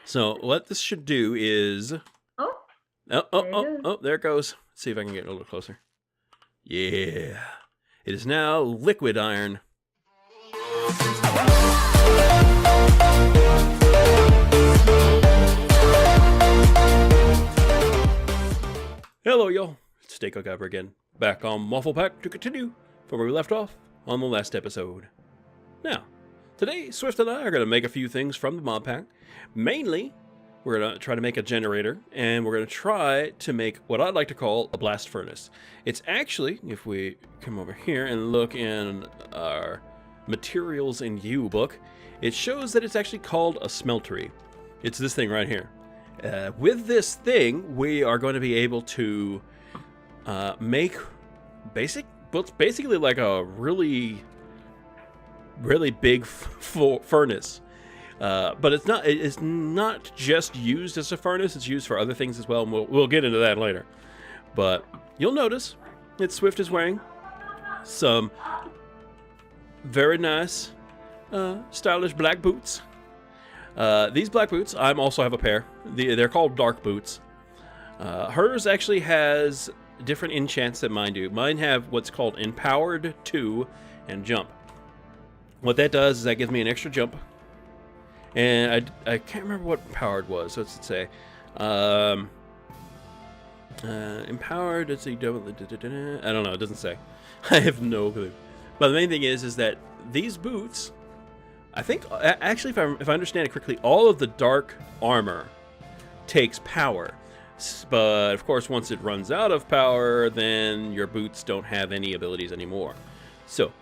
So what this should do is... Oh, there it goes. Let's see if I can get a little closer. Yeah. It is now liquid iron. Hello, y'all. It's Steak again, back on WafflePack to continue from where we left off on the last episode. Now, today, Swift and I are going to make a few things from the mod pack. Mainly, we're going to try to make a generator, and we're going to try to make what I'd like to call a blast furnace. It's actually, if we come over here and look in our materials in U book, it shows that it's actually called a smeltery. It's this thing right here. With this thing, we are going to be able to make basically like a really big furnace. But it's not just used as a furnace, it's used for other things as well, and we'll get into that later. But you'll notice that Swift is wearing some very nice, stylish black boots. These black boots, I also have a pair. They're called dark boots. Hers actually has different enchants than mine do. Mine have what's called Empowered 2 and Jump. What that does is that gives me an extra jump. And I can't remember what empowered was. So let's say empowered. Let's see. I don't know. It doesn't say. I have no clue. But the main thing is that these boots, I think actually, if I understand it correctly, all of the dark armor takes power. But of course, once it runs out of power, then your boots don't have any abilities anymore. So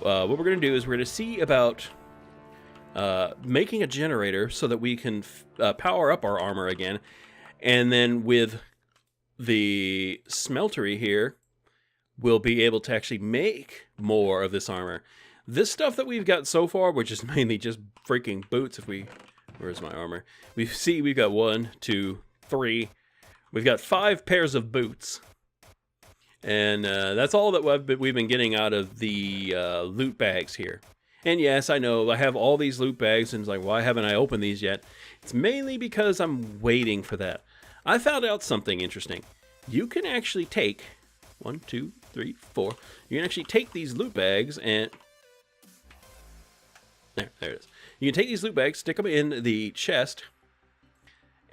what we're going to do is we're going to see about making a generator so that we can power up our armor again. And then with the smeltery here, we'll be able to actually make more of this armor. This stuff that we've got so far, which is mainly just freaking boots, where's my armor? We've got 1, 2, 3. We've got 5 pairs of boots. And that's all that we've been getting out of the loot bags here. And yes, I know, I have all these loot bags, and it's like, why haven't I opened these yet? It's mainly because I'm waiting for that. I found out something interesting. You can actually take 1, 2, 3, 4. You can actually take these loot bags and... There it is. You can take these loot bags, stick them in the chest,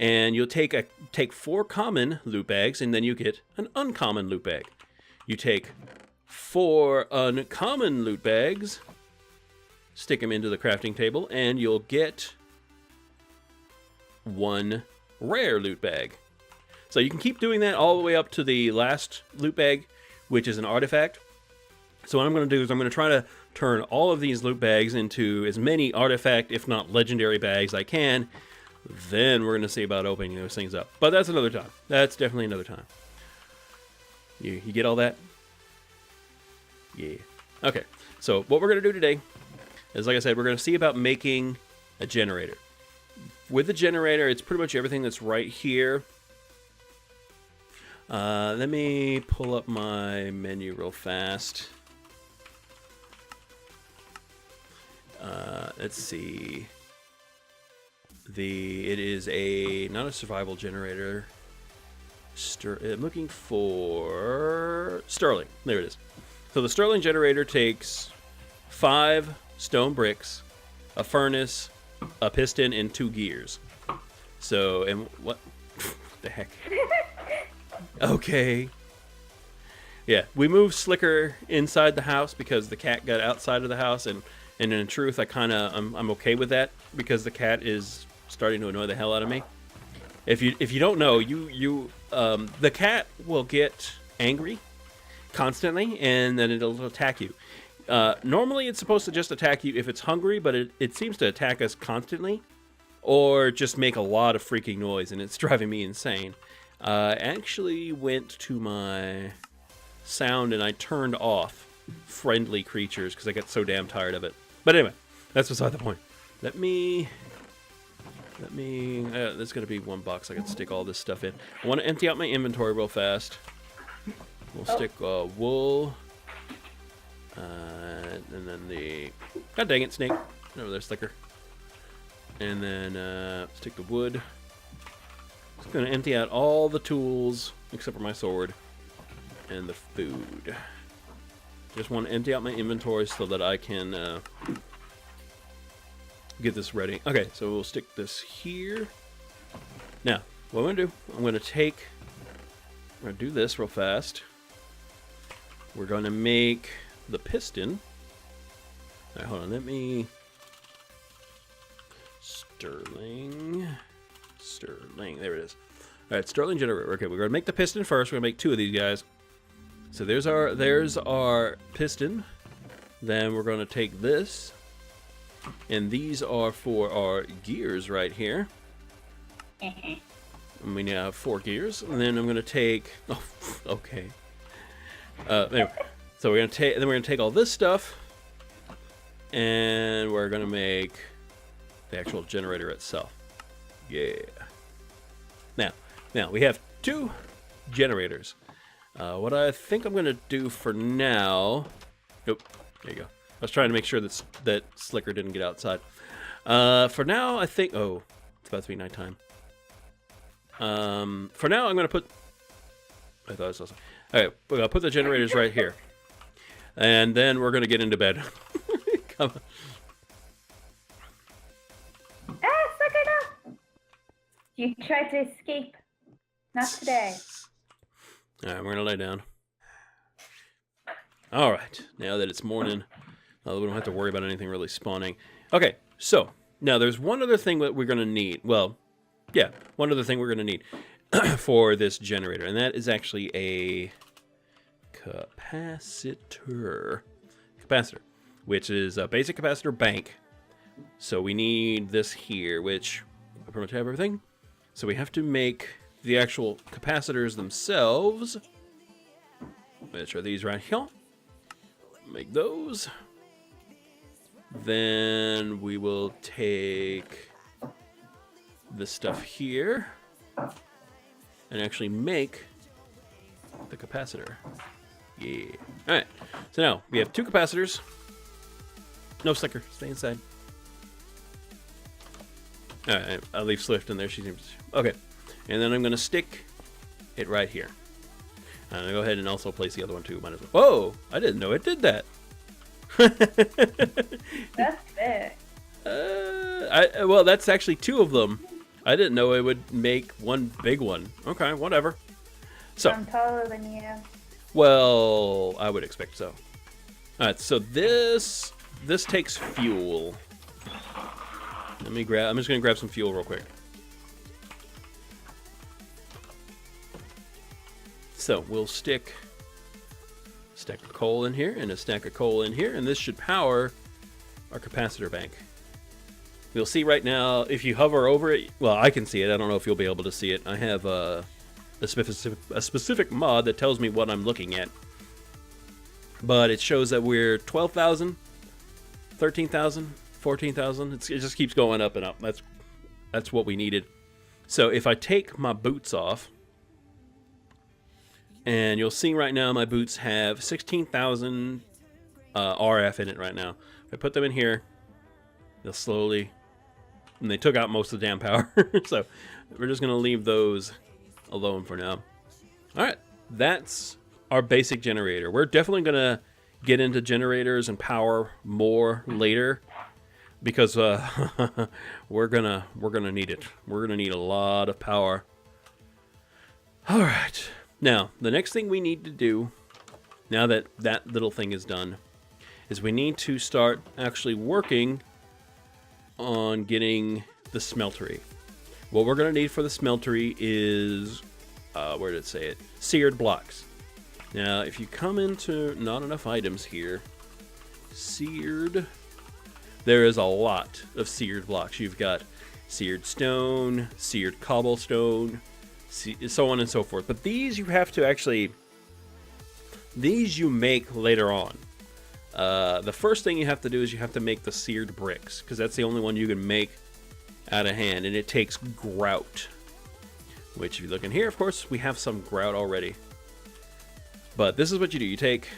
and you'll take 4 common loot bags, and then you get an uncommon loot bag. You take 4 uncommon loot bags, stick them into the crafting table, and you'll get 1 rare loot bag. So you can keep doing that all the way up to the last loot bag, which is an artifact. So what I'm going to do is I'm going to try to turn all of these loot bags into as many artifact, if not legendary bags, I can. Then we're going to see about opening those things up. But that's another time. That's definitely another time. You get all that? Yeah. Okay. So what we're going to do today is, like I said, we're going to see about making a generator. With the generator, it's pretty much everything that's right here. Let me pull up my menu real fast. Let's see. It is not a survival generator. I'm looking for Sterling. There it is. So the Sterling generator takes 5 stone bricks, a furnace, a piston, and 2 gears. So, and what the heck? Okay. Yeah, we moved Slicker inside the house because the cat got outside of the house, and in truth, I'm okay with that because the cat is starting to annoy the hell out of me. If you don't know, the cat will get angry constantly, and then it'll attack you. Normally, it's supposed to just attack you if it's hungry, but it seems to attack us constantly, or just make a lot of freaking noise, and it's driving me insane. I actually went to my sound and I turned off friendly creatures because I got so damn tired of it. But anyway, that's beside the point. Let me there's gonna be 1 box I can stick all this stuff in. I want to empty out my inventory real fast. We'll stick wool, and then God dang it, snake! Over there, Slicker. And then let's take the wood. Just going to empty out all the tools except for my sword and the food. Just want to empty out my inventory so that I can get this ready. Okay, so we'll stick this here. Now, what I'm going to do, I'm going to do this real fast. We're going to make the piston. All right, hold on, let me... Sterling, there it is. All right, Sterling generator. Okay, we're going to make the piston first. We're going to make 2 of these guys. So there's our piston. Then we're going to take this. And these are for our gears right here. And we now have 4 gears. And then I'm going to take... Oh, okay. Anyway, so we're going to take all this stuff. And we're going to make the actual generator itself. Yeah. Now we have 2 generators. What I think I'm going to do for now... Nope, there you go. I was trying to make sure that Slicker didn't get outside. For now, I think... Oh, it's about to be nighttime. For now, I'm going to put... I thought it was awesome. Alright, we're going to put the generators right here. And then we're going to get into bed. Come on. Slicker, no! You tried to escape. Not today. Alright, we're going to lay down. Alright, now that it's morning, we don't have to worry about anything really spawning. Okay, so, now there's one other thing that we're going to need. Well, yeah, one other thing we're going to need for this generator, and that is actually a capacitor, which is a basic capacitor bank. So we need this here, which I pretty much have everything. So we have to make the actual capacitors themselves, which are these right here. Make those. Then we will take this stuff here and actually make the capacitor. Yeah. Alright. So now we have 2 capacitors. No, Slicker, stay inside. Alright, I'll leave Swift in there. She seems... Okay. And then I'm going to stick it right here. I'm going to go ahead and also place the other one too. Might as well. Whoa! I didn't know it did that. That's big. Well, that's actually 2 of them. I didn't know it would make one big one. Okay, whatever. So I'm taller than you. Well, I would expect so. Alright, so this takes fuel. I'm just gonna grab some fuel real quick. So we'll stick a stack of coal in here and a stack of coal in here, and this should power our capacitor bank. You'll see right now, if you hover over it, well, I can see it. I don't know if you'll be able to see it. I have a specific mod that tells me what I'm looking at. But it shows that we're 12,000, 13,000, 14,000. It just keeps going up and up. That's what we needed. So if I take my boots off, and you'll see right now my boots have 16,000 RF in it right now. If I put them in here, they'll slowly... And they took out most of the damn power. So we're just going to leave those alone for now. Alright, that's our basic generator. We're definitely going to get into generators and power more later. Because we're gonna need it. We're going to need a lot of power. Alright. Now, the next thing we need to do, now that that little thing is done, is we need to start actually working on getting the smeltery. What we're going to need for the smeltery is, where did it say it? Seared blocks. Now, if you come into NotEnoughItems here, seared, there is a lot of seared blocks. You've got seared stone, seared cobblestone, so on and so forth. But these you have to actually, these you make later on. The first thing you have to do is you have to make the seared bricks, because that's the only one you can make out of hand, and it takes grout. Which, if you look in here, of course, we have some grout already. But this is what you do. You take,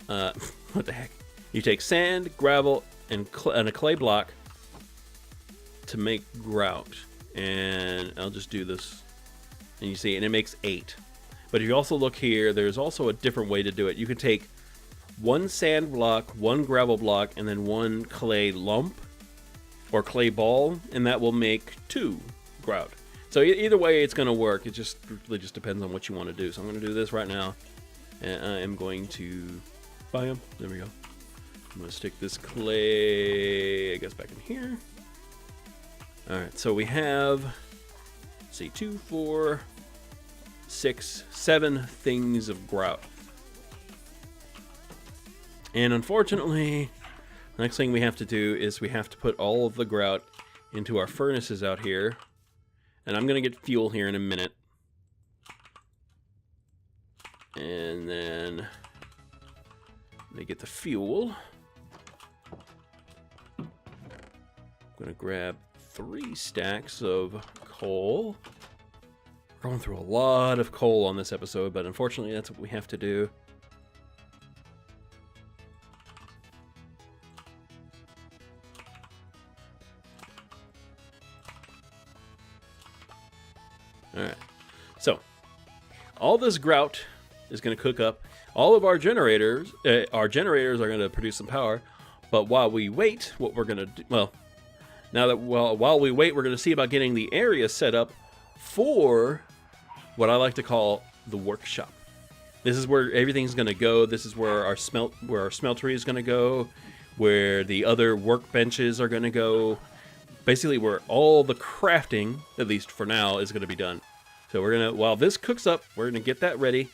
what the heck? You take sand, gravel, and a clay block, to make grout, and I'll just do this, and you see, and it makes 8. But if you also look here, there's also a different way to do it. You can take 1 sand block, 1 gravel block, and then 1 clay lump or clay ball, and that will make 2 grout. So either way, it's going to work. It just really just depends on what you want to do. So I'm going to do this right now, and I am going to biome. There we go. I'm going to stick this clay, I guess, back in here. All right, so we have, let's see, 2, 4, 6, 7 things of grout. And unfortunately, the next thing we have to do is we have to put all of the grout into our furnaces out here. And I'm going to get fuel here in a minute. And then they get the fuel. I'm going to grab 3 stacks of coal. We're going through a lot of coal on this episode, but unfortunately that's what we have to do. Alright, so all this grout is going to cook up. All of our generators are going to produce some power, but while we wait, what we're going to do, well, while we wait, we're going to see about getting the area set up for what I like to call the workshop. This is where everything's going to go. This is where our smeltery is going to go, where the other workbenches are going to go. Basically, where all the crafting, at least for now, is going to be done. So we're going to, while this cooks up, we're going to get that ready.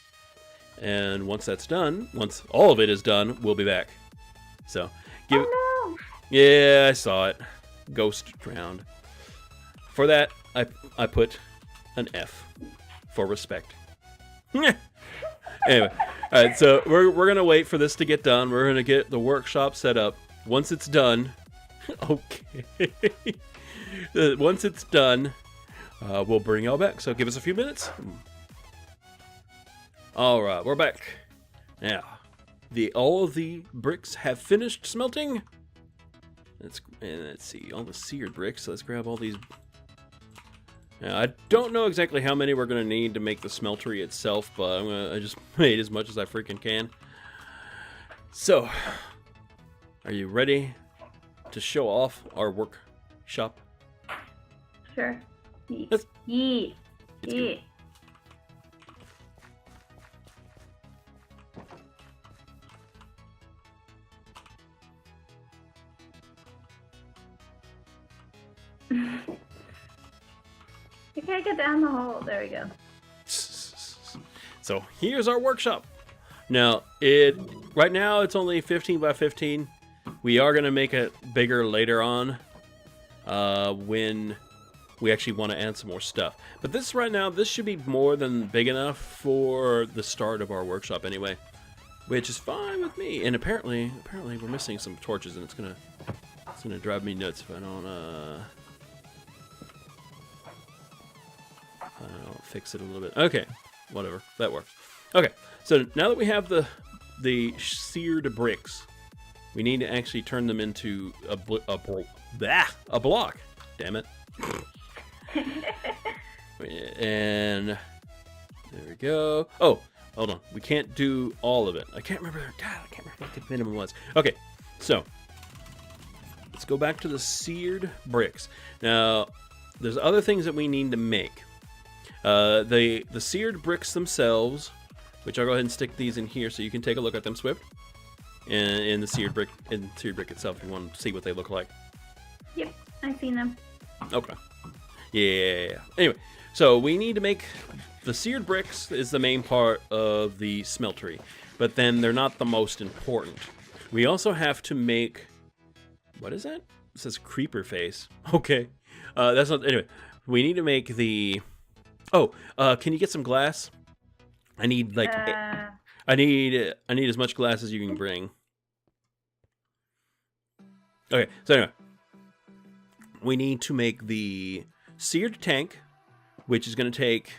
And once that's done, once all of it is done, we'll be back. So, Oh no! Yeah, I saw it. Ghost drowned. For that, I put an F for respect. Anyway, all right, so we're going to wait for this to get done. We're going to get the workshop set up. Once it's done, okay. Once it's done, we'll bring y'all back. So give us a few minutes. All right, we're back. Now, all of the bricks have finished smelting. Let's see, all the seared bricks. So let's grab all these. Now, I don't know exactly how many we're going to need to make the smeltery itself, but I just made as much as I freaking can. So, are you ready to show off our workshop? Sure. Let's Yeet. go. Yeet. You can't get down the hole. There we go. So here's our workshop. Now, right now it's only 15 by 15. We are going to make it bigger later on when we actually want to add some more stuff. But this right now, this should be more than big enough for the start of our workshop anyway, which is fine with me. And apparently we're missing some torches, and it's gonna drive me nuts if I don't fix it a little bit. Okay, whatever, that works. Okay, so now that we have the seared bricks, we need to actually turn them into a block. Damn it. And there we go. Oh, hold on. We can't do all of it. I can't remember. God, I can't remember what the minimum was. Okay, so let's go back to the seared bricks. Now, there's other things that we need to make. The seared bricks themselves, which I'll go ahead and stick these in here so you can take a look at them, Swift. And in the seared brick itself, if you want to see what they look like. Yep, I've seen them. Okay. Yeah. Anyway, so we need to make the seared bricks is the main part of the smeltery, but then they're not the most important. We also have to make, what is that? It says creeper face. Okay. That's not, anyway, we need to make the, can you get some glass? I need like, I need as much glass as you can bring. Okay, so anyway, we need to make the seared tank, which is going to take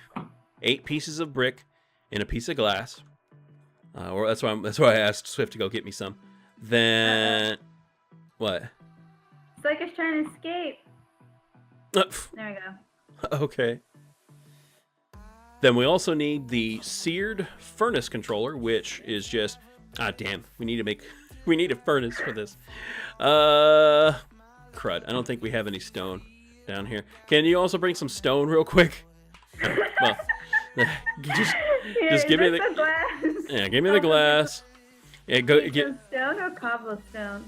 8 pieces of brick and a piece of glass. Or that's why I asked Swift to go get me some. Then what? It's like it's trying to escape. There we go. Okay. Then we also need the seared furnace controller, which is just damn. We need a furnace for this. Crud. I don't think we have any stone down here. Can you also bring some stone real quick? Well, just give me the glass. Yeah, give me the glass. Yeah, go get stone or cobblestone.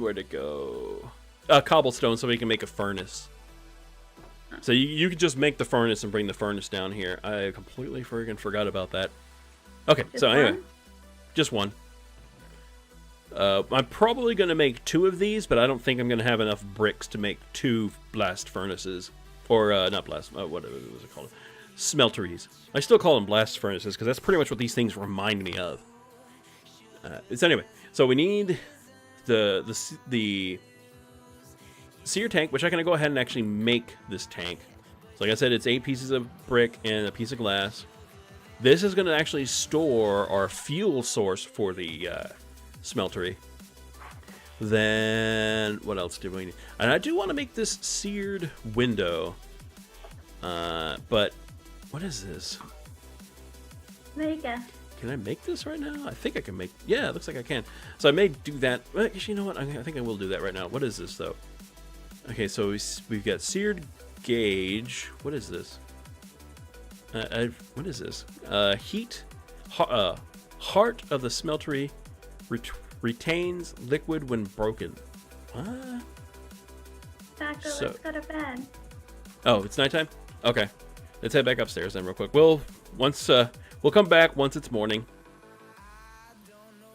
Where'd it go? Cobblestone, so we can make a furnace. So you could just make the furnace and bring the furnace down here. I completely friggin' forgot about that. Okay, Just so anyway, one? just one. I'm probably going to make 2 of these, but I don't think I'm going to have enough bricks to make 2 blast furnaces. Or, not blast, what was it called? Smelteries. I still call them blast furnaces, because that's pretty much what these things remind me of. So anyway, so we need the sear tank, which I'm going to go ahead and actually make this tank. So like I said, it's 8 pieces of brick and a piece of glass. This is going to actually store our fuel source for the smeltery. Then what else do we need? And I do want to make this seared window. But what is this? Mega. Can I make this right now? I think I can make... Yeah, it looks like I can. So I may do that. Well, actually, you know what? I think I will do that right now. What is this, though? Okay, so we've got seared gauge. What is this? What is this? Heart of the smeltery retains liquid when broken. What? Taco, let's go to bed. Oh, it's nighttime? Okay. Let's head back upstairs then real quick. We'll come back once it's morning.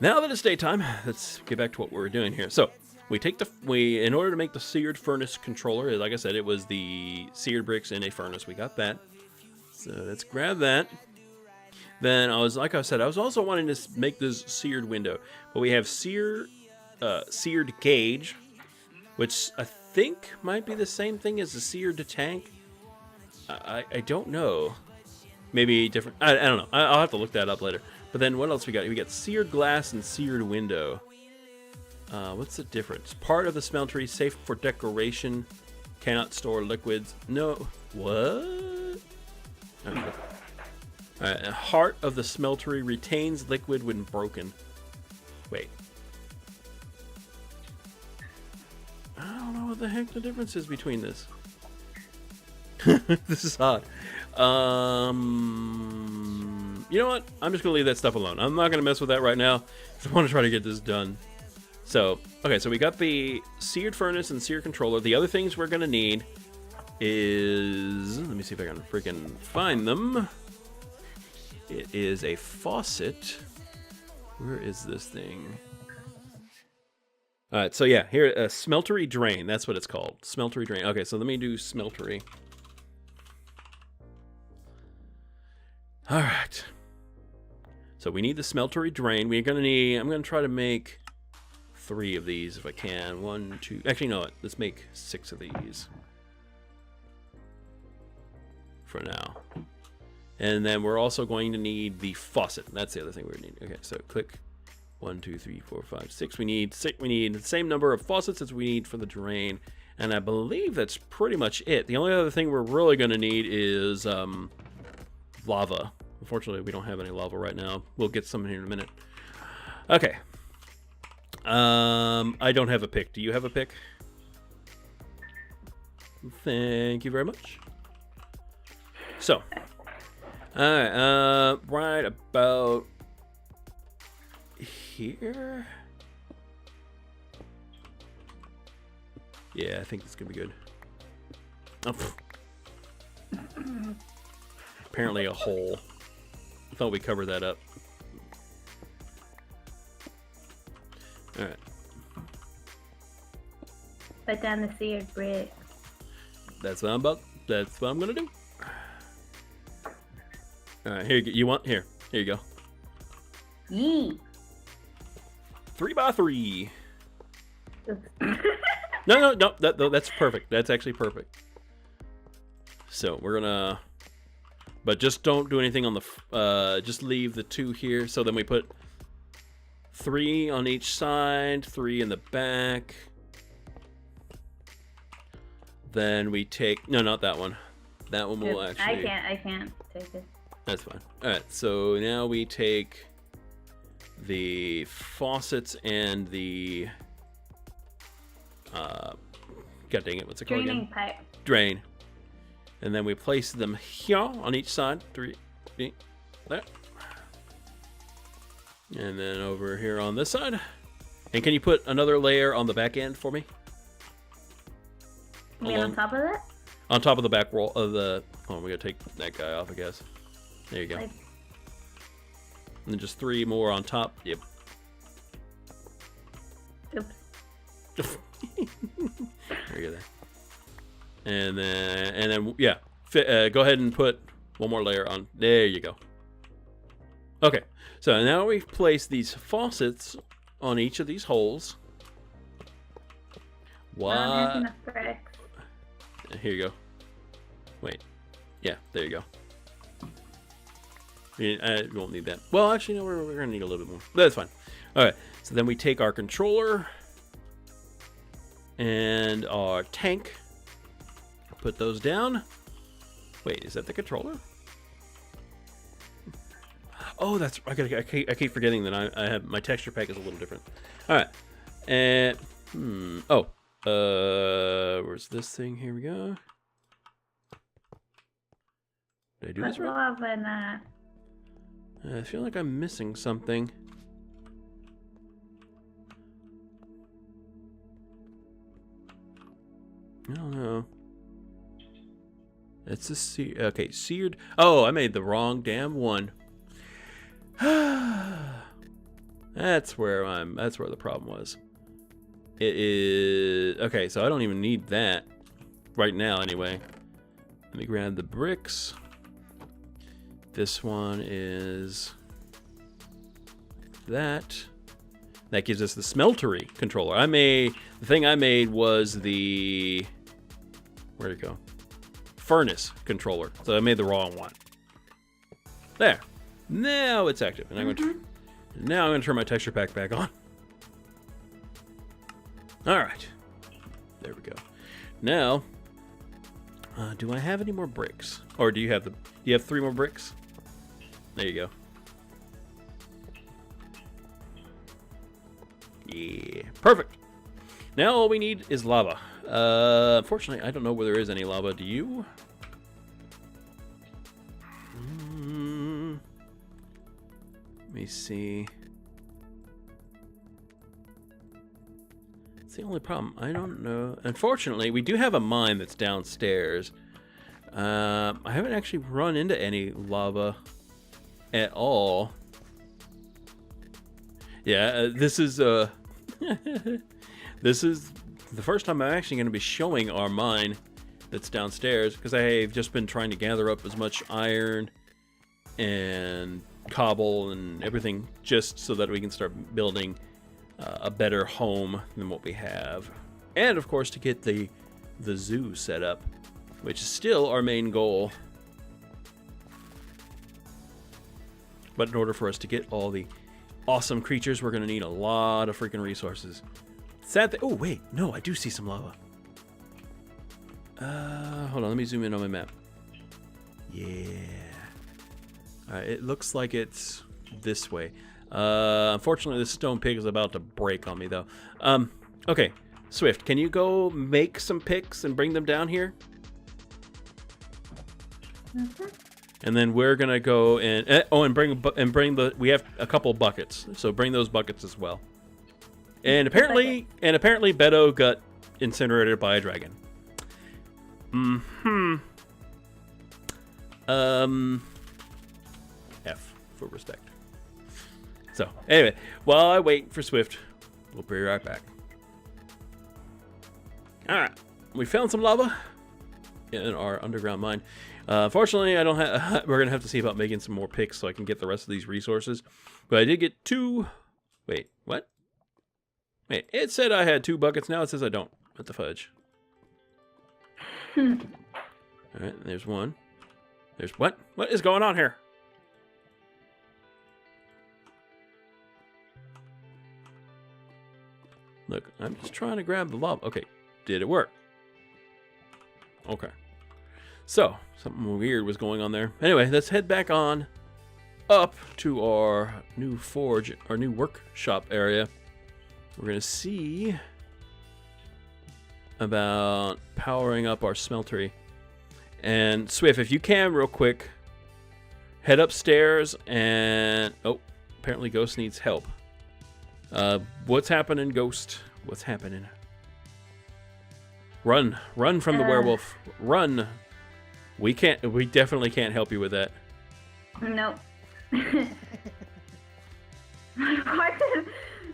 Now that it's daytime, let's get back to what we're doing here. So, in order to make the seared furnace controller, like I said, it was the seared bricks in a furnace. We got that. So let's grab that. Then like I said, I was also wanting to make this seared window, but we have seared gauge, which I think might be the same thing as the seared tank. I don't know. Maybe different. I don't know. I'll have to look that up later. But then what else we got? We got seared glass and seared window. What's the difference? Part of the smeltery, safe for decoration, cannot store liquids. No. What? Okay. Alright, heart of the smeltery retains liquid when broken. Wait. I don't know what the heck the difference is between this. This is odd. You know what? I'm just going to leave that stuff alone. I'm not going to mess with that right now. I want to try to get this done. So, okay, so we got the seared furnace and seared controller. The other things we're going to need is... Let me see if I can freaking find them. It is a faucet. Where is this thing? Alright, so yeah, here, a smeltery drain. That's what it's called. Smeltery drain. Okay, so let me do smeltery. Alright. So we need the smeltery drain. We're going to need... I'm going to try to make 3 of these if I can. 1, 2... Actually, no, let's make 6 of these. For now. And then we're also going to need the faucet. That's the other thing we need. Okay, so click 1, 2, 3, 4, 5, 6. We need the same number of faucets as we need for the drain. And I believe that's pretty much it. The only other thing we're really going to need is lava. Unfortunately, we don't have any lava right now. We'll get some in here in a minute. Okay. I don't have a pick. Do you have a pick? Thank you very much. So... Alright, right about here. Yeah, I think it's gonna be good. Oh. Apparently a hole. I thought we covered that up. Alright. Put down the seared brick. That's what I'm gonna do. Alright, here you want? Here you go. Yee. 3 by 3. No, that's perfect. That's actually perfect. So we're gonna, but just don't do anything on the. Just leave the 2 here. So then we put 3 on each side, 3 in the back. then we take... No, not that one. That one will actually... I can't take it. That's fine. Alright, so now we take the faucets and the... God dang it, what's it called again? Draining pipe. Drain. And then we place them here on each side. 3, there. And then over here on this side. And can you put another layer on the back end for me? You mean on top of it? On top of the back wall of the... Oh, we gotta take that guy off, I guess. There you go. Like... And then just 3 more on top. Yep. Oops. There you go. And then, yeah. Go ahead and put one more layer on. There you go. Okay. So now we've placed these faucets on each of these holes. What? Here you go. Wait. Yeah, there you go. I won't need that. Well, actually, no, we're going to need a little bit more. That's fine. All right. So then we take our controller and our tank. Put those down. Wait, is that the controller? Oh, that's... I keep forgetting that I have... My texture pack is a little different. All right. And... Oh. Where's this thing? Here we go. Did I do this right? I feel like I'm missing something. I don't know. It's a okay, seared. Oh, I made the wrong damn one. That's where the problem was. It is okay, so I don't even need that right now anyway. Let me grab the bricks. This one is that. That gives us the smeltery controller. The thing I made was the, where'd it go? Furnace controller. So I made the wrong one. There. Now it's active. And I'm going to turn my texture pack back on. All right. There we go. Now, do I have any more bricks? Or do you have 3 more bricks? There you go. Yeah, perfect. Now all we need is lava. Unfortunately, I don't know where there is any lava. Do you? Let me see. It's the only problem. I don't know. Unfortunately, we do have a mine that's downstairs. I haven't actually run into any lava at all. Yeah, this is this is the first time I'm actually going to be showing our mine that's downstairs, because I've just been trying to gather up as much iron and cobble and everything just so that we can start building a better home than what we have. And of course to get the zoo set up, which is still our main goal. But in order for us to get all the awesome creatures, we're going to need a lot of freaking resources. Sad thing. Oh, wait. No, I do see some lava. Hold on. Let me zoom in on my map. Yeah. Alright, it looks like it's this way. Unfortunately, this stone pig is about to break on me, though. Okay. Swift, can you go make some picks and bring them down here? And then we're gonna go and bring the. We have a couple buckets, so bring those buckets as well. And apparently, Beto got incinerated by a dragon. F for respect. So anyway, while I wait for Swift, we'll be right back. All right, we found some lava in our underground mine. Unfortunately, I don't have. We're gonna have to see about making some more picks so I can get the rest of these resources. But I did get 2. Wait, what? Wait, it said I had 2 buckets. Now it says I don't. What the fudge? All right, there's 1. There's what? What is going on here? Look, I'm just trying to grab the lava. Okay, did it work? Okay. So, something weird was going on there. Anyway, let's head back on up to our new forge, our new workshop area. We're going to see about powering up our smeltery. And Swift, if you can, real quick, head upstairs and... Oh, apparently Ghost needs help. What's happening, Ghost? What's happening? Run. Run from the werewolf. Run. We definitely can't help you with that. Nope.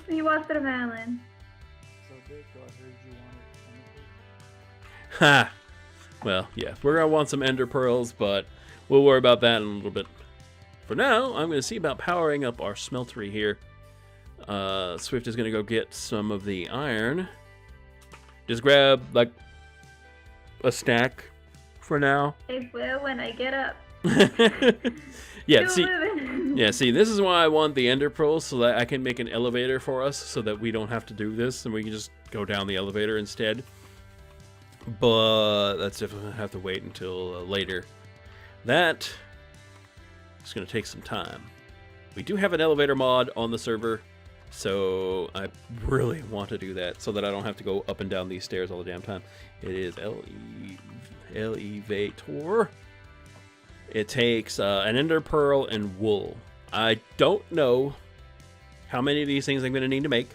You watched the melon. So big, I heard you wanted. Ha! Well, yeah, we're gonna want some ender pearls, but we'll worry about that in a little bit. For now, I'm gonna see about powering up our smeltery here. Swift is gonna go get some of the iron. Just grab like a stack for now. I will when I get up. Yeah, see, this is why I want the ender pearls, so that I can make an elevator for us, so that we don't have to do this, and we can just go down the elevator instead. But that's definitely gonna have to wait until later. That is gonna take some time. We do have an elevator mod on the server, so I really want to do that so that I don't have to go up and down these stairs all the damn time. It is Elevator. It takes an ender pearl and wool. I don't know how many of these things I'm going to need to make.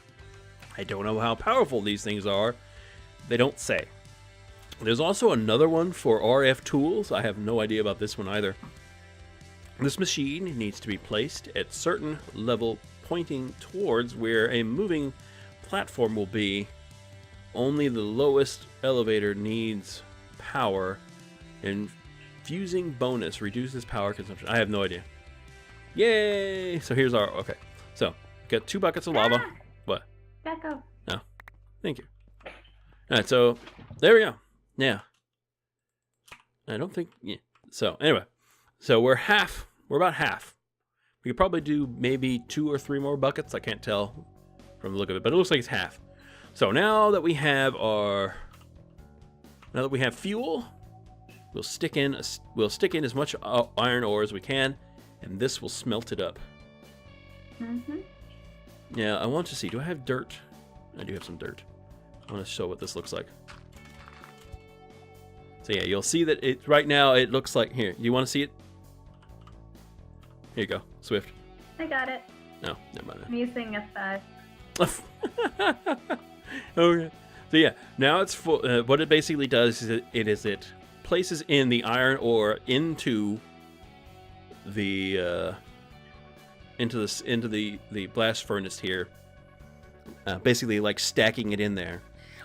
I don't know how powerful these things are. They don't say. There's also another one for RF tools. I have no idea about this one either. This machine needs to be placed at certain level pointing towards where a moving platform will be. Only the lowest elevator needs power, and fusing bonus reduces power consumption. I have no idea. Yay! So here's our... Okay. So, got 2 buckets of lava. What? Back up. No. Thank you. Alright, so there we go. Now, I don't think... Yeah. So, anyway. So we're about half. We could probably do maybe 2 or 3 more buckets. I can't tell from the look of it, but it looks like it's half. So now that we have fuel, we'll stick in as much iron ore as we can, and this will smelt it up. Mm-hmm. Yeah, I want to see. Do I have dirt? I do have some dirt. I want to show what this looks like. So yeah, you'll see that it right now it looks like here. You want to see it? Here you go, Swift. I got it. No, never mind. I'm using a 5. Okay. So yeah, now it's full. What it basically does is it places in the iron ore into the blast furnace here. Basically, like stacking it in there.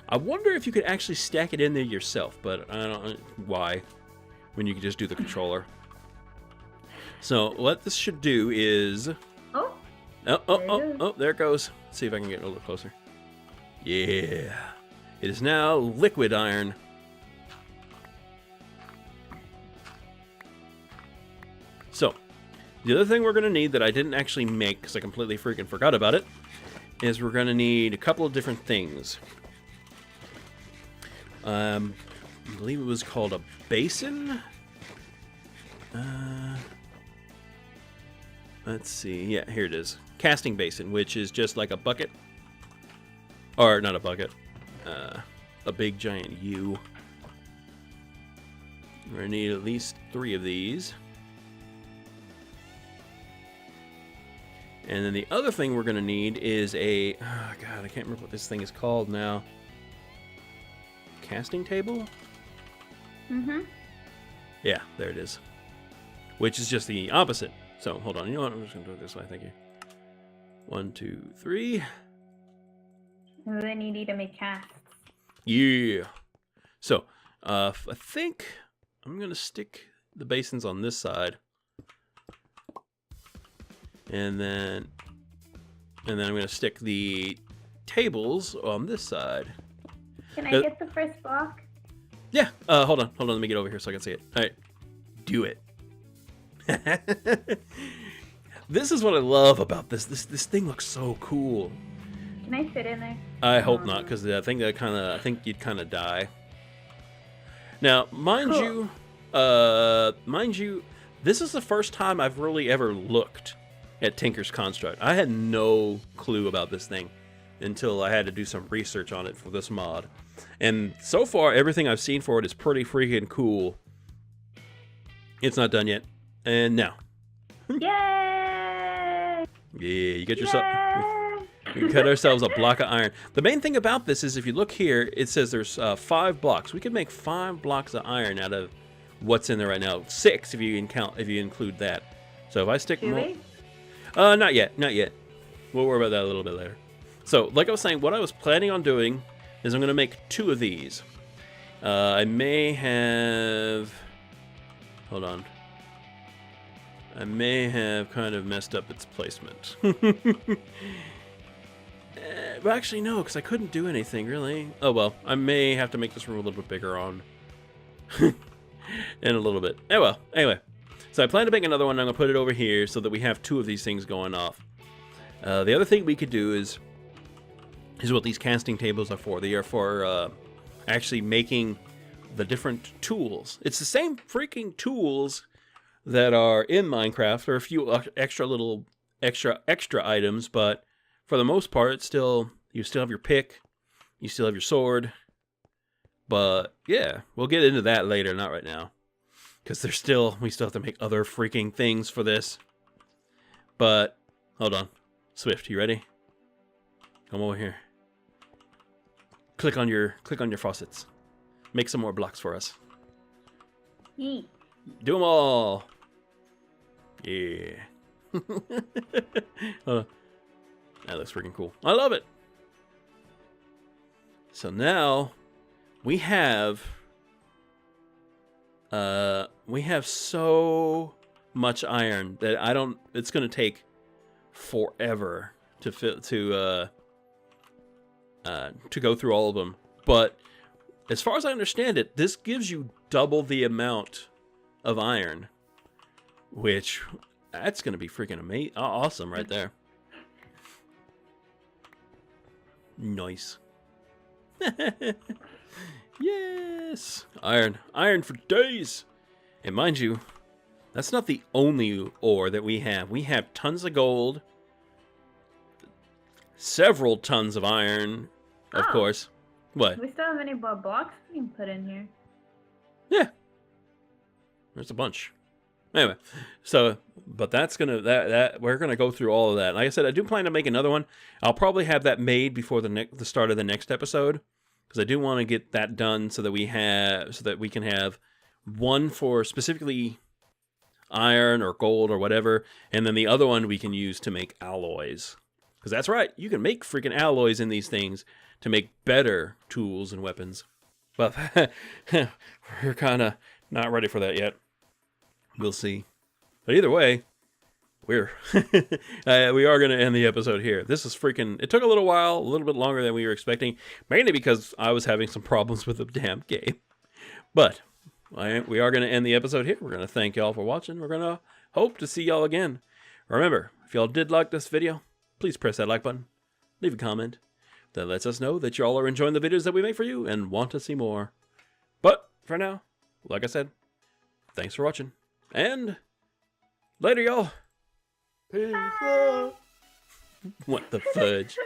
I wonder if you could actually stack it in there yourself, but I don't know why. When you can just do the controller. So what this should do is... Oh, there it goes. Let's see if I can get a little closer. Yeah. It is now liquid iron. So, the other thing we're going to need that I didn't actually make because I completely freaking forgot about it is we're going to need a couple of different things. I believe it was called a basin. Let's see. Yeah, here it is. Casting basin, which is just like a bucket. Or, not a bucket. A big giant U. We're going to need at least 3 of these. And then the other thing we're going to need is a... Oh, God, I can't remember what this thing is called now. Casting table? Mm-hmm. Yeah, there it is. Which is just the opposite. So, hold on. You know what? I'm just going to do it this way. Thank you. 1, 2, 3. And then you need to make casts. Yeah. So, I think I'm going to stick the basins on this side. And then I'm going to stick the tables on this side. Can I get the first block? Yeah. Hold on. Let me get over here so I can see it. All right. Do it. This is what I love about this. This thing looks so cool. Can I fit in there? I hope not, because I think you'd kind of die. Now, mind Cool. you, this is the first time I've really ever looked at Tinker's Construct. I had no clue about this thing until I had to do some research on it for this mod. And so far, everything I've seen for it is pretty freaking cool. It's not done yet. And now. Yay! Yeah, you get yourself... Yay! We cut ourselves a block of iron. The main thing about this is if you look here, it says there's 5 blocks. We could make 5 blocks of iron out of what's in there right now. 6 if you include that. So if I stick Do more... we? Not yet. We'll worry about that a little bit later. So, like I was saying, what I was planning on doing is I'm going to make 2 of these. I may have... Hold on. I may have kind of messed up its placement. But actually, no, because I couldn't do anything, really. Oh, well, I may have to make this room a little bit bigger on... in a little bit. Oh, well, anyway. So I plan to make another one. I'm going to put it over here so that we have 2 of these things going off. The other thing we could do is what these casting tables are for. They are for actually making the different tools. It's the same freaking tools that are in Minecraft. There are a few extra items, but for the most part, you still have your pick, you still have your sword. But yeah, we'll get into that later, not right now. Because we still have to make other freaking things for this. But hold on, Swift, you ready? Come over here. Click on your faucets. Make some more blocks for us. Yeet. Do them all. Yeah. That looks freaking cool. I love it. So now we have so much iron that it's going to take forever to go through all of them. But as far as I understand it, this gives you double the amount of iron, which that's going to be freaking amazing, awesome right there. Nice. Yes, iron for days. And mind you, that's not the only ore that we have. We have tons of gold, several tons of iron, of course. What? We still have any more blocks we can put in here? Yeah, there's a bunch. Anyway, so but that's gonna we're gonna go through all of that. Like I said, I do plan to make another one. I'll probably have that made before the start of the next episode, because I do want to get that done so that we can have one for specifically iron or gold or whatever, and then the other one we can use to make alloys. Because that's right, you can make freaking alloys in these things to make better tools and weapons. But we're kind of not ready for that yet. We'll see. But either way, we are going to end the episode here. This is freaking... It took a little while, a little bit longer than we were expecting, mainly because I was having some problems with the damn game. But we are going to end the episode here. We're going to thank y'all for watching. We're going to hope to see y'all again. Remember, if y'all did like this video, please press that like button. Leave a comment. That lets us know that y'all are enjoying the videos that we make for you and want to see more. But for now, like I said, thanks for watching. And later, y'all. Peace out. What the fudge?